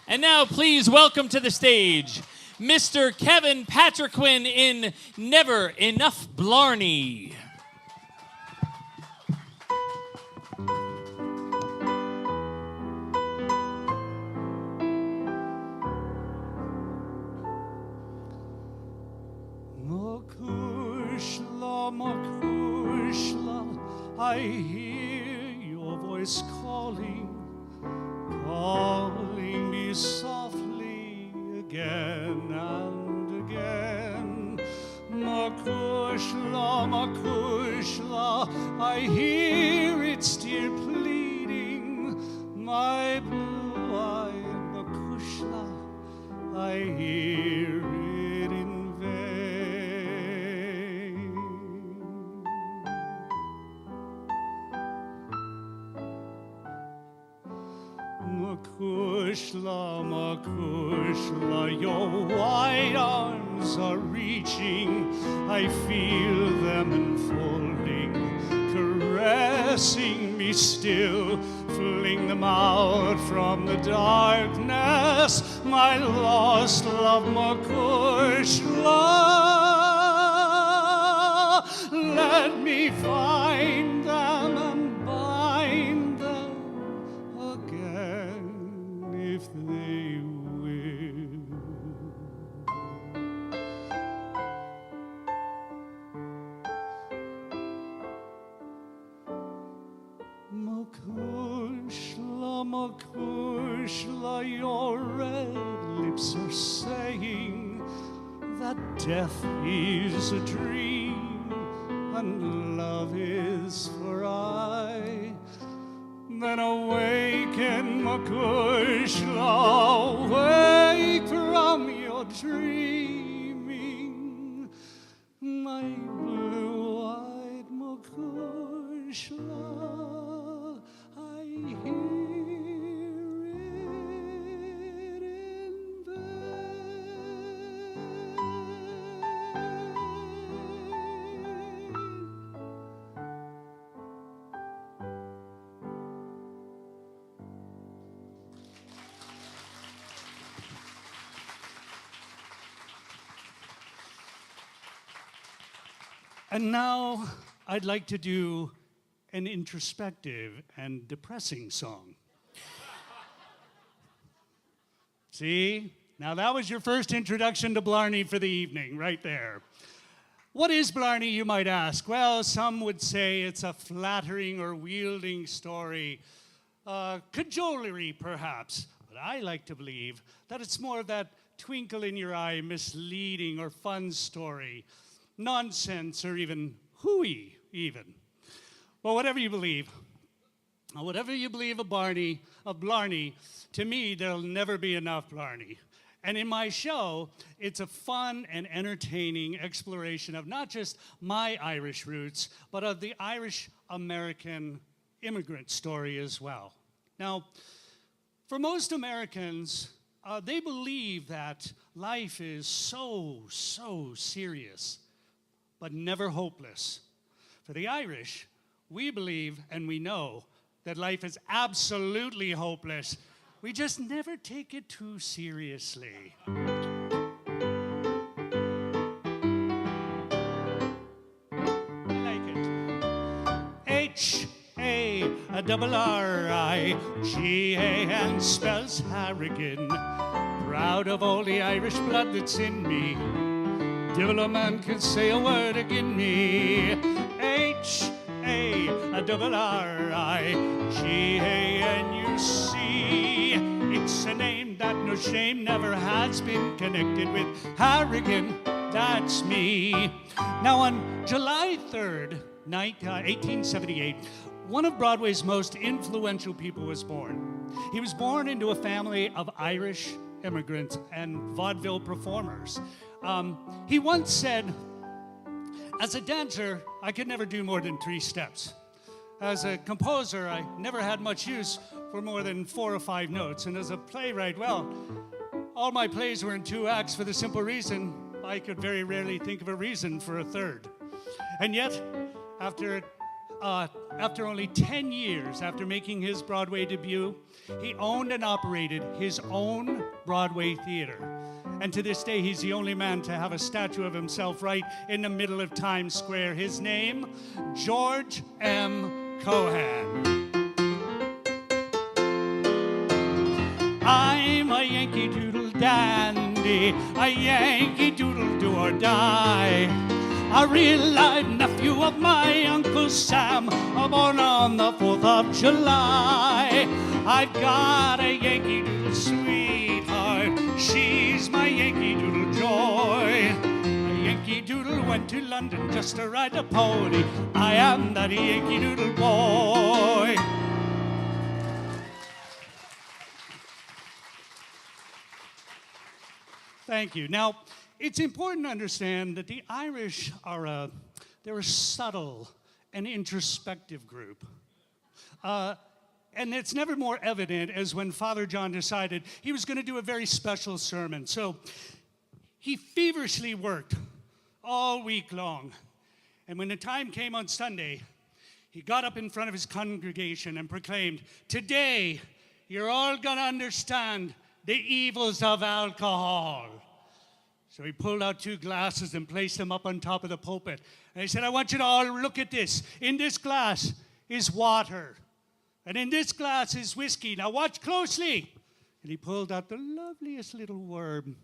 And now please welcome to the stage Mr. Kevan Patriquin in Never Enough Blarney. Makushla, I hear your voice calling me softly again and again. Makushla, I hear it still pleading. My blue-eyed Makushla, I hear it in vain. Makushla, your wide arms are reaching. I feel them enfolding, caressing me still. Fling them out from the darkness, my lost love, Makushla. Let me find them and bind them again, if they will. Makushla, your red lips are saying that death is a dream and love is for aye. Then awaken, Makushla, wake from your dreaming, my blue-eyed Makushla, I hear it in And now I'd like to do an introspective and depressing song. See? Now that was your first introduction to Blarney for the evening, right there. What is Blarney, you might ask? Well, some would say it's a flattering or wielding story, cajolery perhaps, but I like to believe that it's more of that twinkle in your eye, misleading or fun story, nonsense or even hooey even. Well, whatever you believe of Blarney, to me, there'll never be enough Blarney. And in my show, it's a fun and entertaining exploration of not just my Irish roots, but of the Irish-American immigrant story as well. Now, for most Americans, they believe that life is so serious, but never hopeless. For the Irish, we believe and we know that life is absolutely hopeless. We just never take it too seriously. Like it. H-A-R-R-I-G-A-N spells Harrigan. Proud of all the Irish blood that's in me. Devil a man can say a word agin me. H-A-R-R-I-G-A-N, you see. It's a name that no shame never has been connected with. Harrigan, that's me. Now on July 3rd, 1878, one of Broadway's most influential people was born. He was born into a family of Irish immigrants and vaudeville performers. He once said, as a dancer, I could never do more than 3 steps. As a composer, I never had much use for more than 4 or 5 notes. And as a playwright, well, all my plays were in 2 acts for the simple reason I could very rarely think of a reason for a third. And yet, after after only 10 years after making his Broadway debut, he owned and operated his own Broadway theater. And to this day, he's the only man to have a statue of himself right in the middle of Times Square. His name, George M. Cohan. I'm a Yankee Doodle dandy, a Yankee Doodle do or die. A real live nephew of my Uncle Sam, born on the 4th of July. I've got a Yankee Doodle sweetheart, she's my Yankee Doodle joy. A Yankee Doodle went to London just to ride a pony. I am that Yankee Doodle boy. Thank you. Now, it's important to understand that the Irish are they're a subtle and introspective group. And it's never more evident as when Father John decided he was going to do a very special sermon. So he feverishly worked all week long. And when the time came on Sunday, he got up in front of his congregation and proclaimed, "Today, you're all going to understand the evils of alcohol." So he pulled out 2 glasses and placed them up on top of the pulpit. And he said, "I want you to all look at this. In this glass is water. And in this glass is whiskey. Now watch closely." And he pulled out the loveliest little worm.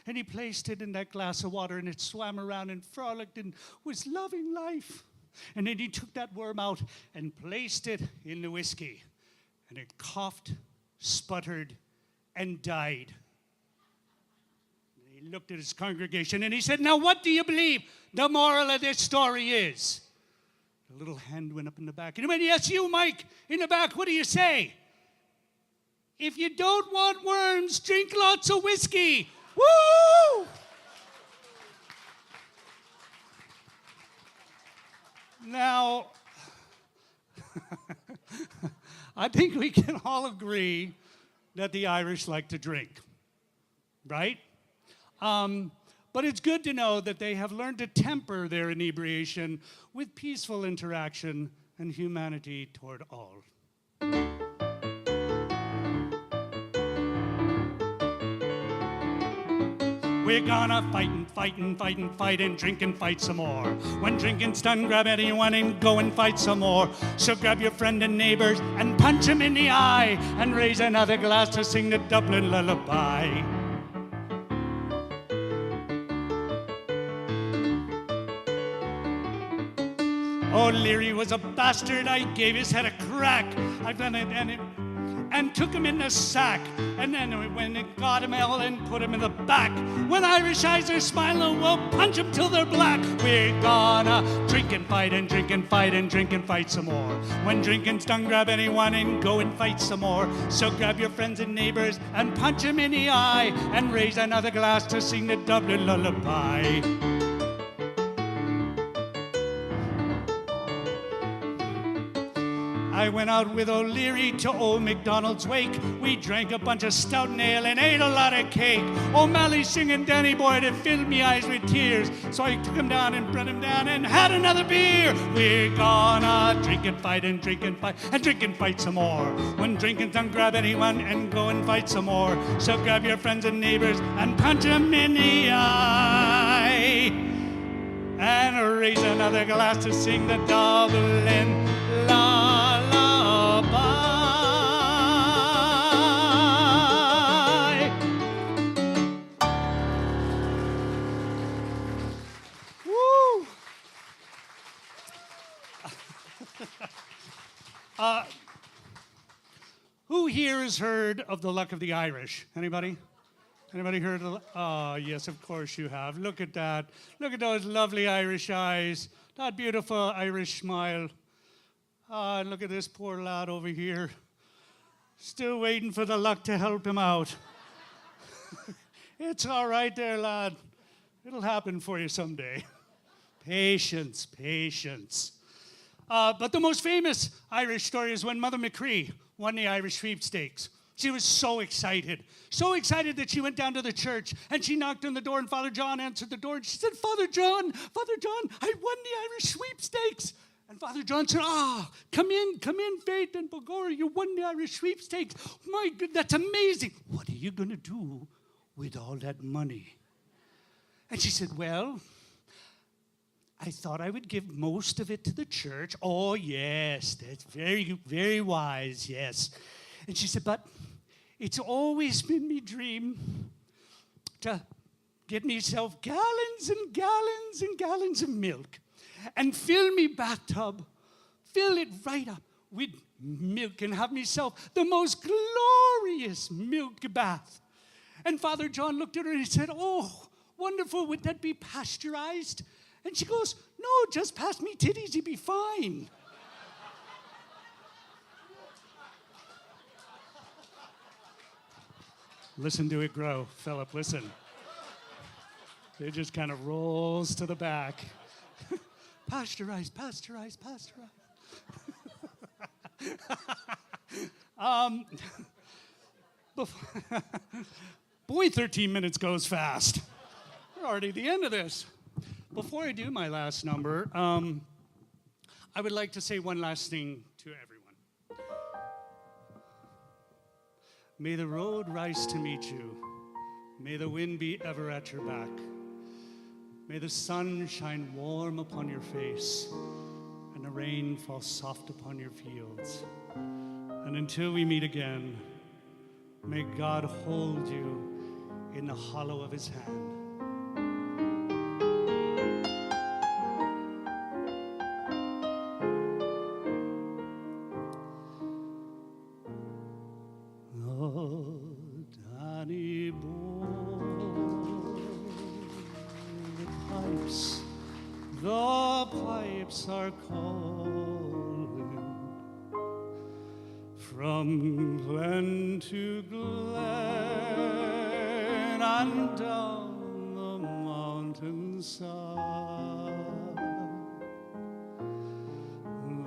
And he placed it in that glass of water, and it swam around and frolicked and was loving life. And then he took that worm out and placed it in the whiskey. And it coughed, sputtered, and died. He looked at his congregation and he said, "Now what do you believe the moral of this story is?" A little hand went up in the back. And he went, "Yes, you, Mike, in the back, what do you say?" "If you don't want worms, drink lots of whiskey." Woo! Now, I think we can all agree that the Irish like to drink, right? But it's good to know that they have learned to temper their inebriation with peaceful interaction and humanity toward all. We're gonna fight and fight and fight and fight and drink and fight some more. When drinking's done, grab anyone and go and fight some more. So grab your friend and neighbors and punch him in the eye and raise another glass to sing the Dublin lullaby. O'Leary was a bastard, I gave his head a crack. I've done it and took him in the sack. And then when it got him hell and put him in the back. When Irish eyes are smiling, we'll punch them till they're black. We're gonna drink and fight and drink and fight and drink and fight some more. When drinking's done, grab anyone and go and fight some more. So grab your friends and neighbors and punch them in the eye and raise another glass to sing the Dublin lullaby. I went out with O'Leary to old MacDonald's wake. We drank a bunch of stout and ale and ate a lot of cake. O'Malley singing Danny Boy that filled me eyes with tears. So I took him down and brought him down and had another beer. We're gonna drink and fight and drink and fight and drink and fight some more. When drinking's done, grab anyone and go and fight some more. So grab your friends and neighbors and punch them in the eye. And raise another glass to sing the Dublin lullaby. Woo! Who here has heard of the luck of the Irish? Anybody? Anybody heard of? Oh, yes, of course you have. Look at that. Look at those lovely Irish eyes. That beautiful Irish smile. Ah, and look at this poor lad over here. Still waiting for the luck to help him out. It's all right there, lad. It'll happen for you someday. Patience, patience. But the most famous Irish story is when Mother McCree won the Irish sweepstakes. She was so excited that she went down to the church and she knocked on the door and Father John answered the door and she said, Father John, I won the Irish sweepstakes." And Father John said, come in, Faith and Bogora, you won the Irish sweepstakes. My God, that's amazing. What are you going to do with all that money? And she said, well, I thought I would give most of it to the church. Oh, yes, that's very, very wise, yes. And she said, but it's always been my dream to get myself gallons and gallons and gallons of milk and fill me bathtub, fill it right up with milk and have myself the most glorious milk bath. And Father John looked at her and he said, oh, wonderful, would that be pasteurized? And she goes, no, just pass me titties, you'd be fine. Listen to it grow, Philip, listen. It just kind of rolls to the back. Pasteurized. Boy, 13 minutes goes fast. We're already at the end of this. Before I do my last number, I would like to say one last thing to everyone. May the road rise to meet you. May the wind be ever at your back. May the sun shine warm upon your face and the rain fall soft upon your fields. And until we meet again, may God hold you in the hollow of his hand. The pipes are calling from glen to glen and down the mountainside.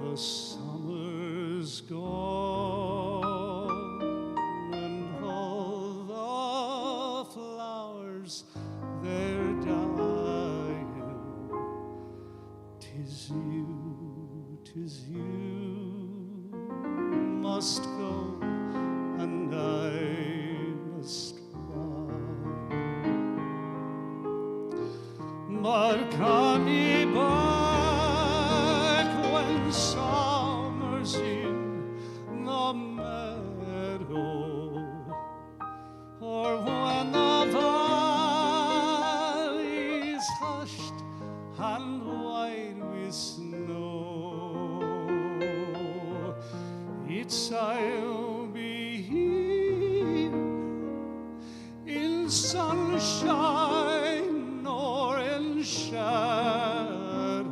The summer's gone and all the flowers they're dying. 'Tis you must go and I must ride. But come ye back when summer's in the meadow, or when the valley's hushed and white with snow. I'll be here in sunshine or in shadow.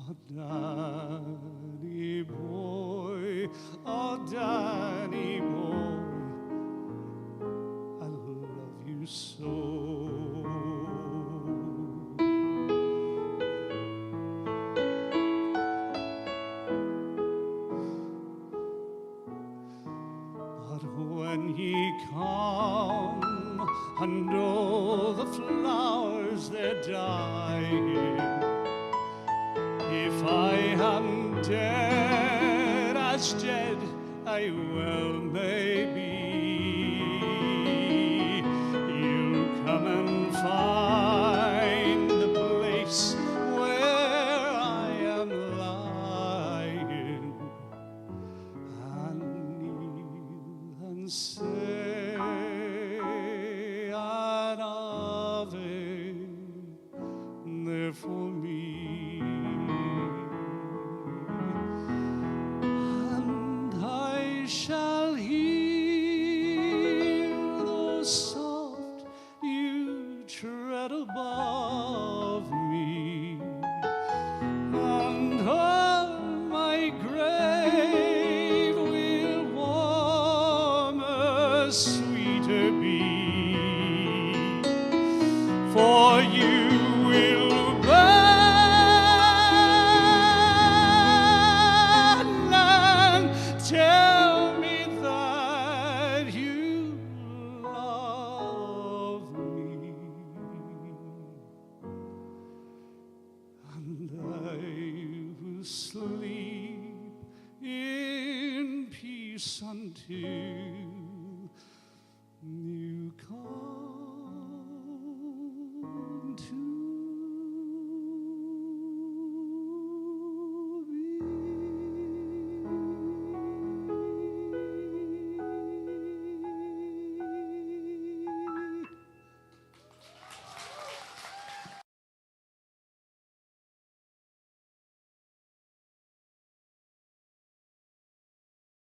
Oh, Danny boy, I love you so. When ye come, and all the flowers they're dying, if I am dead, as dead I well may be, you'll come and find the place where I am lying, and kneel and say an Ave there for me. And I shall hear sleep in peace until